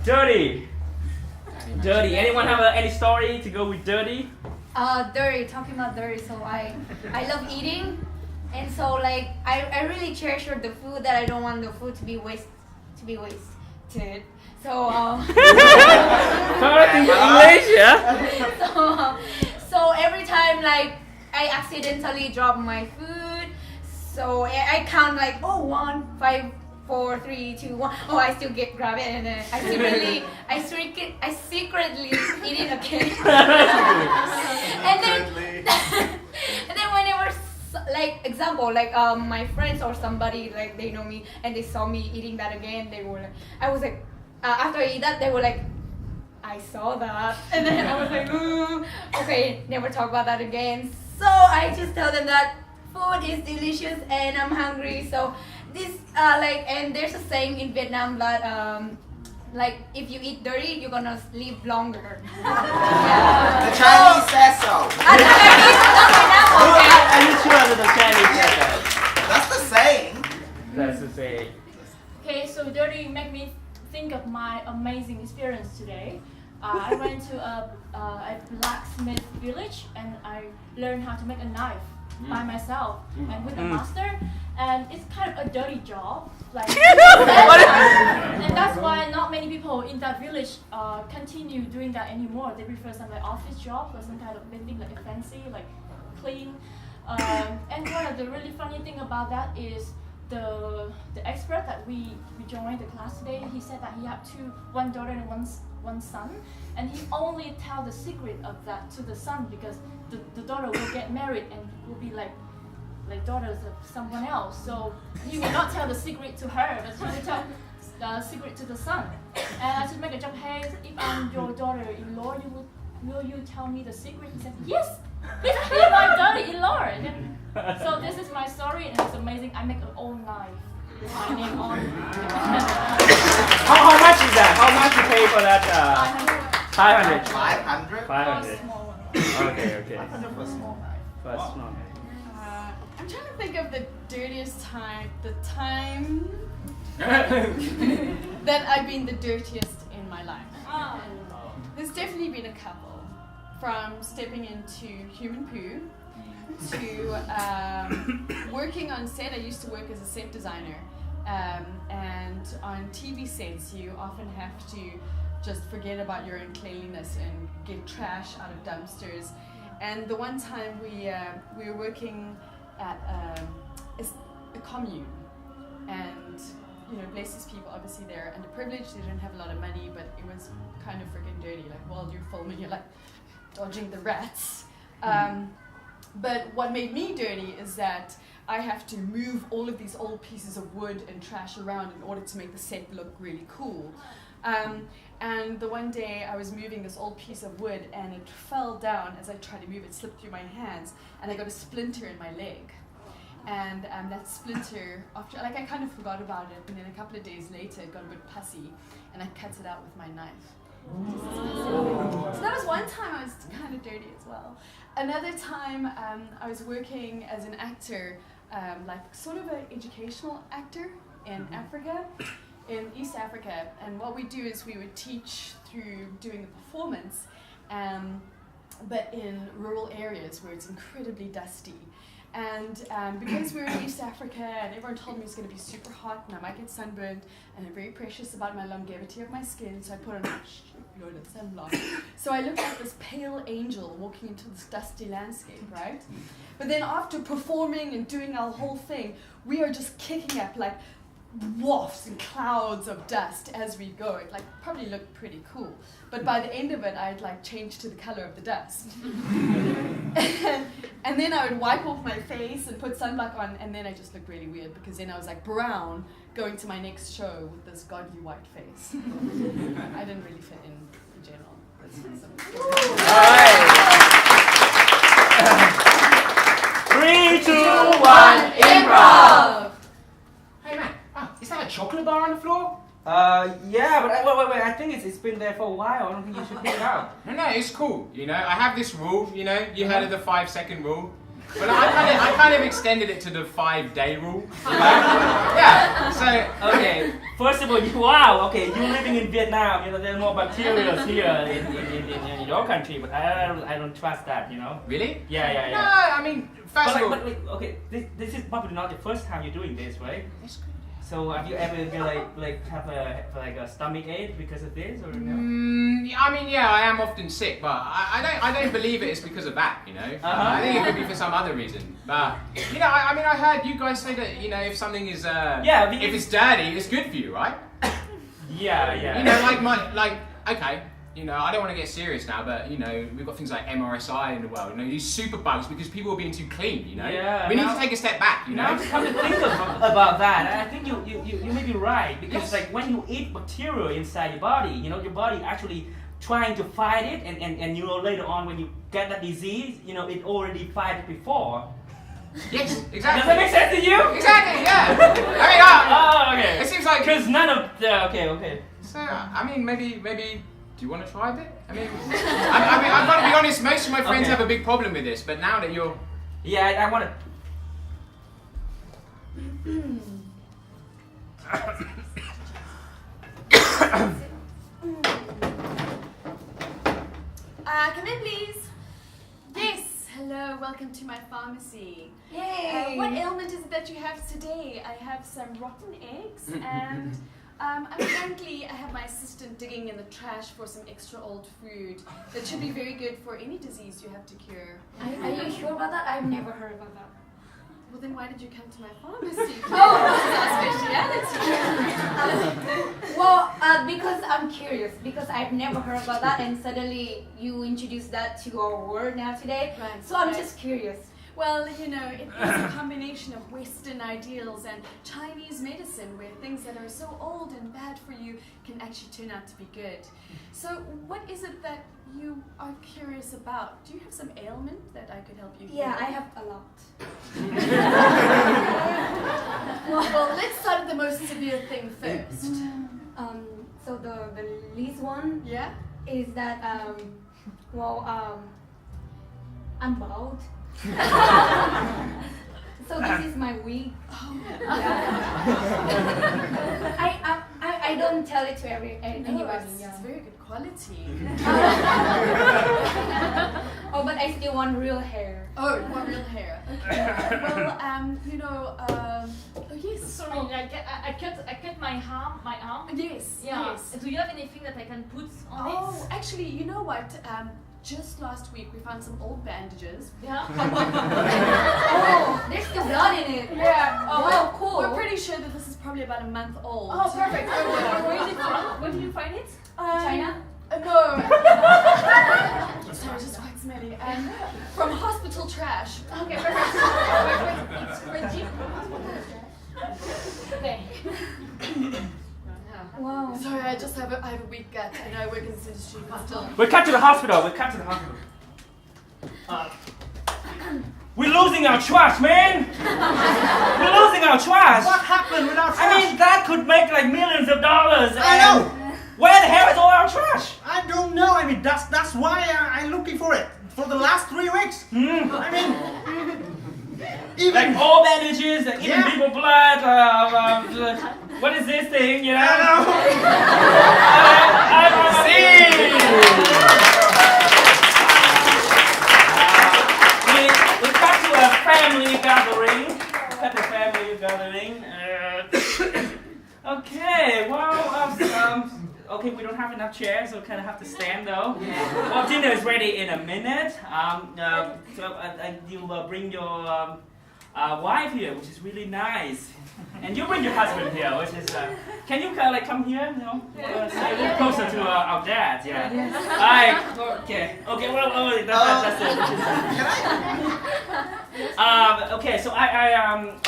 Dirty. Dirty. Anyone have any story to go with dirty? Dirty. Talking about dirty. So I love eating, and so like I really cherish the food that I don't want the food to be wasted. So Correct in English, yeah. So every time like I accidentally drop my food, so I count like 1, 5, 4, 3, 2, 1. Oh, I still grab it, and then I secretly eat it again. and then whenever like example like my friends or somebody like they know me and they saw me eating that again, they were like, I was like after I eat that they were like, I saw that, and then I was like, okay, never talk about that again. So I just tell them that food is delicious and I'm hungry. So this and there's a saying in Vietnam that like if you eat dirty, you're gonna live longer. The Chinese says so. Are you sure that the Chinese said that? That's the saying. That's the saying. Okay, so dirty make me think of my amazing experience today. I went to a blacksmith village and I learned how to make a knife by myself and with a master. And it's kind of a dirty job, like, and that's why not many people in that village continue doing that anymore. They prefer some like office job or some kind of anything like fancy, like clean. And one of the really funny thing about that is the expert that we joined the class today. He said that he had one daughter and one son, and he only tell the secret of that to the son because the daughter will get married and will be like daughters of someone else. So he will not tell the secret to her, but he will tell the secret to the son. And I just make a joke, hey, if I'm your daughter-in-law, will you tell me the secret? He said, yes, please be my daughter-in-law. So this is my story, and it's amazing. I make an old knife with my name on. How much is that? How much you pay for that? 500. 500? 500. Small one. Okay. 500 for a small knife. For a small. I'm trying to think of the dirtiest time, the time that I've been the dirtiest in my life. There's definitely been a couple, from stepping into human poo to working on set. I used to work as a set designer, and on TV sets you often have to just forget about your own cleanliness and get trash out of dumpsters. And the one time we were working at a commune, and bless these people, obviously they're underprivileged, they don't have a lot of money, but it was kind of freaking dirty. Like while you're filming, you're like dodging the rats. But what made me dirty is that I have to move all of these old pieces of wood and trash around in order to make the set look really cool. And the one day I was moving this old piece of wood and it fell down as I tried to move it, slipped through my hands, and I got a splinter in my leg. And that splinter, after I kind of forgot about it, and then a couple of days later it got a bit pussy, and I cut it out with my knife. So that was one time I was kind of dirty as well. Another time I was working as an actor, like sort of an educational actor in Africa, in East Africa, and what we do is we would teach through doing a performance, but in rural areas where it's incredibly dusty. And because we were in East Africa and everyone told me it was going to be super hot and I might get sunburned, and I'm very precious about my longevity of my skin, so I put on a load of sunblock. So I looked like this pale angel walking into this dusty landscape, right? But then after performing and doing our whole thing, we are just kicking up like wafts and clouds of dust as we go. It probably looked pretty cool, but by the end of it I'd changed to the color of the dust. And then I would wipe off my face and put sunblock on, and then I just looked really weird because then I was brown going to my next show with this godly white face. I didn't really fit in general. Alright. 3, 2, 1, improv. Hey man, is that a chocolate bar on the floor? Yeah, but wait. I think it's been there for a while. I don't think you should pick it out. No, it's cool. I have this rule. You heard of the 5-second rule. But I kind of extended it to the 5-day rule. Yeah. So Okay, first of all, wow, okay, you're living in Vietnam, you know, there's more bacteria here in your country, but I don't trust that, you know? really? Yeah. No, I mean, first of all, But okay, this is probably not the first time you're doing this, right? So have you ever been like have a stomach ache because of this or no? I mean, yeah, I am often sick, but I don't believe it's because of that, you know. Uh-huh. I think it could be for some other reason. But you know, I mean, I heard you guys say that, you know, if something is Yeah, if it's dirty, it's good for you, right? Yeah. You know, okay. You know, I don't want to get serious now, but you know, we've got things like MRSI in the world. You know, these super bugs because people are being too clean. You know, Yeah, we need now- to take a step back. You know, Now to come to think about that, I think you may be right because Yes. like when you eat bacteria inside your body, you know your body actually trying to fight it, and you know later on when you get that disease, you know it already fight it before. yes, Does that exactly, make sense to you? exactly, yeah. I mean, Oh, okay. it seems like Because none of the okay. So, I mean, maybe. Do you want to try a bit? I mean, I've got to be honest. Most of my friends Okay. have a big problem with this, but now that you're, Yeah, I want to. Come in, please. Yes. Hello. Welcome to my pharmacy. Yay! What ailment is it that you have today? I have some rotten eggs and. Currently, I have my assistant digging in the trash for some extra old food that should be very good for any disease you have to cure. Are you sure about that? I've never heard about that. Well, then why did you come to my pharmacy? Oh. This is our speciality. Well, because I'm curious, because I've never heard about that, and suddenly you introduced that to our world now today. Right, So I'm right. just curious. Well, you know, it is a combination of Western ideals and Chinese medicine where things that are so old and bad for you can actually turn out to be good. So what is it that you are curious about? Do you have some ailment that I could help you Yeah, heal? I have a lot. Well, let's start at the most severe thing first. So the least one Yeah? is that I'm bald. So this is my wig. I don't tell it to anybody. No, it's Yeah. very good quality. Oh, but I still want real hair. Oh, you want real hair. Okay. Well, you know, oh yes. Sorry, I cut my arm. Yes. Yeah. Yes. Do you have anything that I can put on it? Oh, actually, you know what? Just last week we found some old bandages. Yeah. Oh, there's still blood in it. Yeah. Oh, wow, cool. We're pretty sure that this is probably about a month old. Oh, perfect. Where is it from? Where did you find it? China? No. Sorry, just quite smelly. From hospital trash. Okay, perfect. Wait, okay. Wow. Sorry, I just have a weak gut. I know I work in this industry, but still. We cut to the hospital. We're losing our trust, man. We're losing our trust. What happened with our trash? I mean, that could make like millions of dollars. I know. Where the hell is all our trash? I don't know. I mean, that's why I'm looking for it for the last 3 weeks. I mean, even Like all bandages, like even Yeah. people blood. What is this thing? You know? I know. We cut to a family gathering. Okay, well, okay, we don't have enough chairs, so we kind of have to stand though. Well, dinner is ready in a minute. You'll bring your wife here, which is really nice. And you bring your husband here, which is, can you like come here? No? So a little closer to our dads, yeah. Okay, well, that's it. Okay, so I'm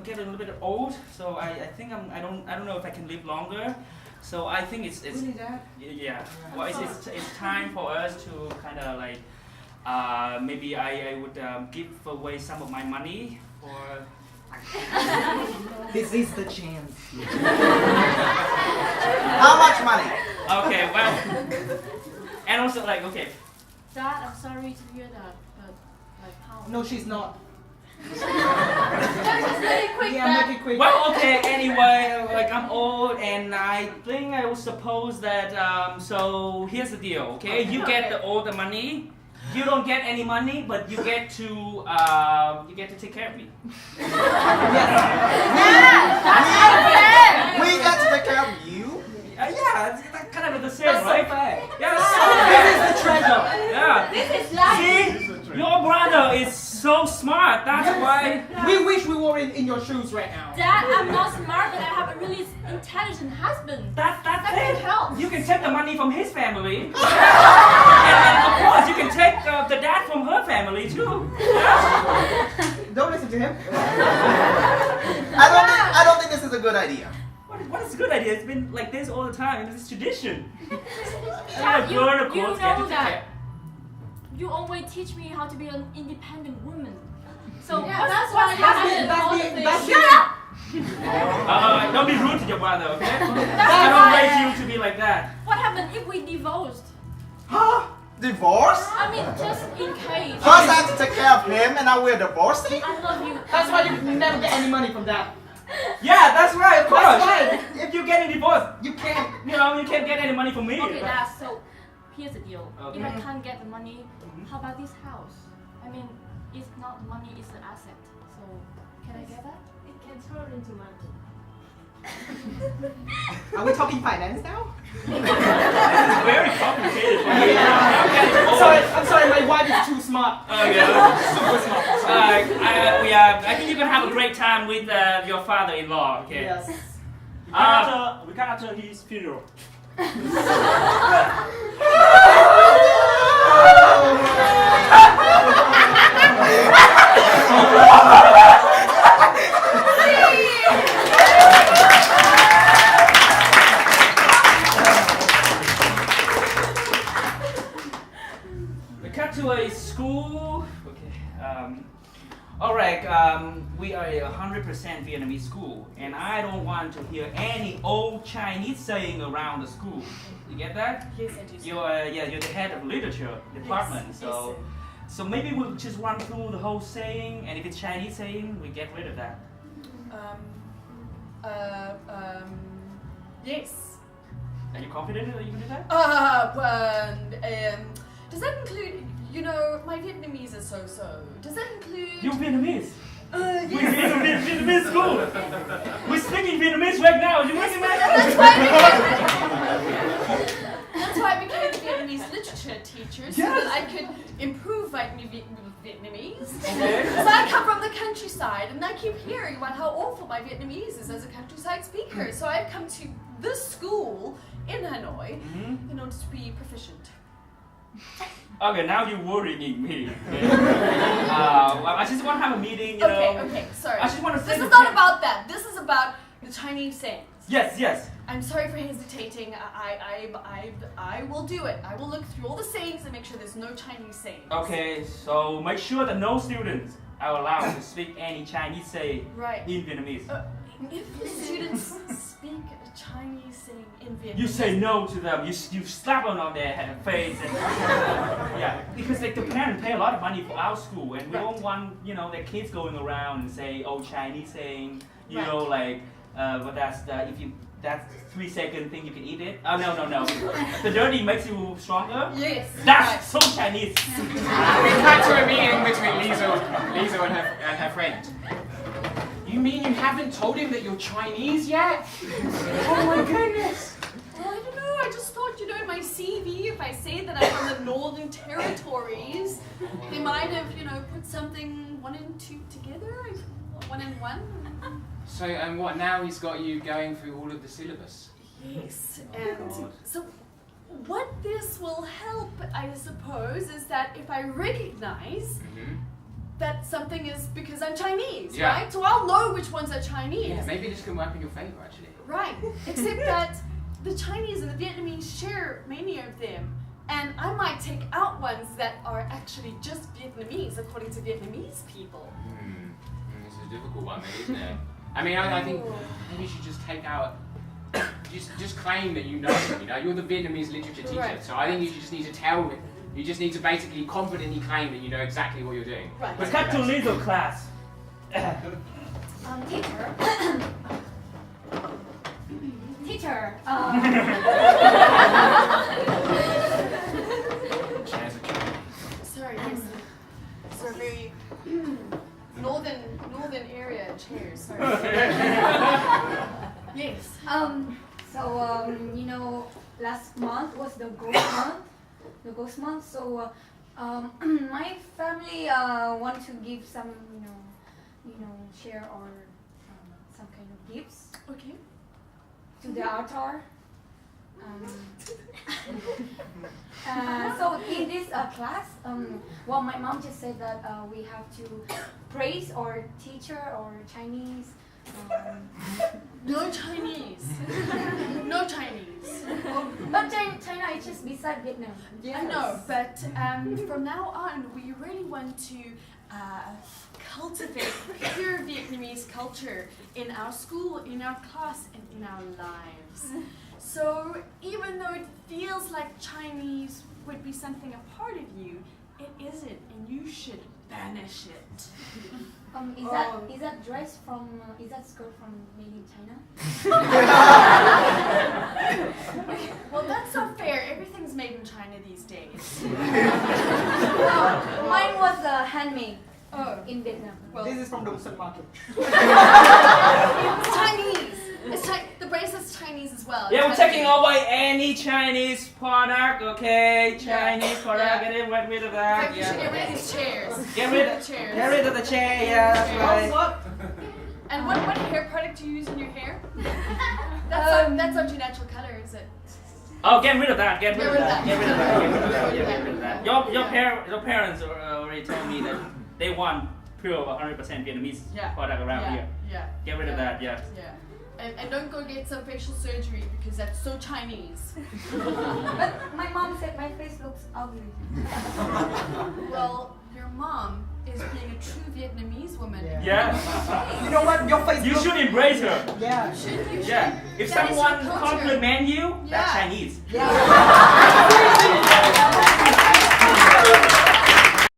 getting a little bit old, so I think I don't know if I can live longer. So I think it's Really, Dad? yeah. Well, it's time for us to kind of like maybe I would give away some of my money for. this is the chance. How much money? Okay, well, and also like okay. Dad, I'm sorry to hear that, but like how No, she's not. Just really quick Yeah, back. make it quick. Well, okay. Anyway, like I'm old, and I think I would suppose that. So here's the deal. Okay, you get all the money. You don't get any money, but you get to take care of me. We got to take care of you. Yeah, it's kind of the same, right? fair. Yeah. This is the treasure. Yeah. This is life. See, your brother is so smart. That's why. We wish we were in your shoes right now. Dad, I'm not smart, but I have a really intelligent husband. That's That can it. help. You can take the money from his family, and of course you can take the dad from her family too. Don't listen to him. I don't think this is a good idea. What is a good idea? It's been like this all the time. It's tradition. Dad, A girl, of you course, know gets to take that. care. You always teach me how to be an independent woman. So Yeah, what's, that's what's why happening? that's all the- the things? that's Shut up! Don't be rude to your brother, okay? I That's don't why. raise you to be like that. What happened if we divorced? Huh? Divorce? I mean, just in case. First I have to take care of him and now we're divorcing? I love you. That's why you never get any money from that. Yeah, that's right, of course. That's right. If you get a divorce, You can't. you can't get any money from me. Okay, Dad, so here's the deal. Okay. If I can't get the money, how about this house? I mean, it's not money, it's an asset. So, can I get that? It can turn into money. Are we talking finance now? It's very complicated for me. I'm sorry, my wife is too smart. Okay. Super smart. I think you're gonna have a great time with your father-in-law. Okay. Yes. We can't attend his funeral. We cut to a school. Okay. Alright, we are a 100% Vietnamese school, and I don't want to hear any old Chinese saying around the school. You get that? Yes, I do. You're the head of literature department, so maybe we'll just run through the whole saying, and if it's Chinese saying, we get rid of that. Yes. Are you confident that you can do that? Does that include, you know, my Vietnamese is so-so. Does that include... You're Vietnamese. yes. We're in Vietnamese school. We're speaking Vietnamese right now. You can imagine? That's why I became a Vietnamese literature teacher, so that I could improve my Vietnamese. Because I come from the countryside, and I keep hearing about how awful my Vietnamese is as a countryside speaker. So I've come to this school in Hanoi in order to be proficient. Okay, now you're worrying me. Okay. I just want to have a meeting, you know. Okay, sorry. I just want to say This is not about that. This is about the Chinese sayings. Yes. I'm sorry for hesitating. I will do it. I will look through all the sayings and make sure there's no Chinese sayings. Okay, so make sure that no students are allowed to speak any Chinese saying Right. in Vietnamese. If the students speak a Chinese saying in Vietnamese, You say no to them. You slap them on their face. And, yeah, because like the parents pay a lot of money for our school, and we don't want their kids going around and say Chinese saying like that's 3-second thing you can eat it. Oh no. The dirty makes you stronger. Yes. That's so Chinese. We cut to a meeting between Lisa and her friend. You mean you haven't told him that you're Chinese yet? Oh my goodness! Well, I don't know. I just thought, in my CV, if I say that I'm from the Northern Territories, they might have, put something 1 and 2 together, 1 and 1. So, and what now? He's got you going through all of the syllabus. Yes, and so what this will help, I suppose, is that if I recognize that something is because I'm Chinese, Yeah. right? So I'll know which ones are Chinese. Yeah, maybe this can work in your favor, actually. Right, except that the Chinese and the Vietnamese share many of them, and I might take out ones that are actually just Vietnamese according to Vietnamese people. This is a difficult one, maybe, isn't it? I mean, I think maybe you should just take out, just claim that you know them, you're the Vietnamese literature teacher. Right. So I think you just need to tell You just need to basically confidently claim that you know exactly what you're doing. Right. Let's cut to Lizzo class. Teacher. Teacher. Chairs are Chinese. Sorry, yes. So very northern area chairs. Sorry. Yes. You know, last month was the ghost month. The ghost month. So, my family want to give some, share or some kind of gifts Okay. to the altar. So in this class, my mom just said that we have to praise our teacher or Chinese. No Chinese. No Chinese. But China is just beside Vietnam. I know, but from now on, we really want to cultivate pure Vietnamese culture in our school, in our class, and in our lives. So even though it feels like Chinese would be something a part of you, it isn't, and you should banish it. Is that dress from? Is that skirt from made in China? Well, that's not fair. Everything's made in China these days. Mine was handmade Oh, in Vietnam. well, This is from the Dongsan market. it's Chinese. The bracelet's Chinese as well. Yeah, we're It's taking Chinese. away any Chinese product, okay? Chinese product, Yeah. get rid of In that. fact, you should get rid of these chairs. Get rid of chairs. Get rid of the chair, yeah, that's right. And what hair product do you use in your hair? That's not your natural color, is it? Oh, get rid of that, get rid of that, Get rid of that. get rid of that. Your parents already told me that they want pure 100% Vietnamese Yeah. product around here. Yeah. Get rid of that, yeah. Yeah. And don't go get some facial surgery because that's so Chinese. But my mom said my face looks ugly. Well, your mom is being a true Vietnamese woman. Yeah. You know what? Your face. You looks- should embrace her. Yeah. Should you? Yeah. If That is someone your culture. compliment you, that's Yeah. Chinese. Yeah.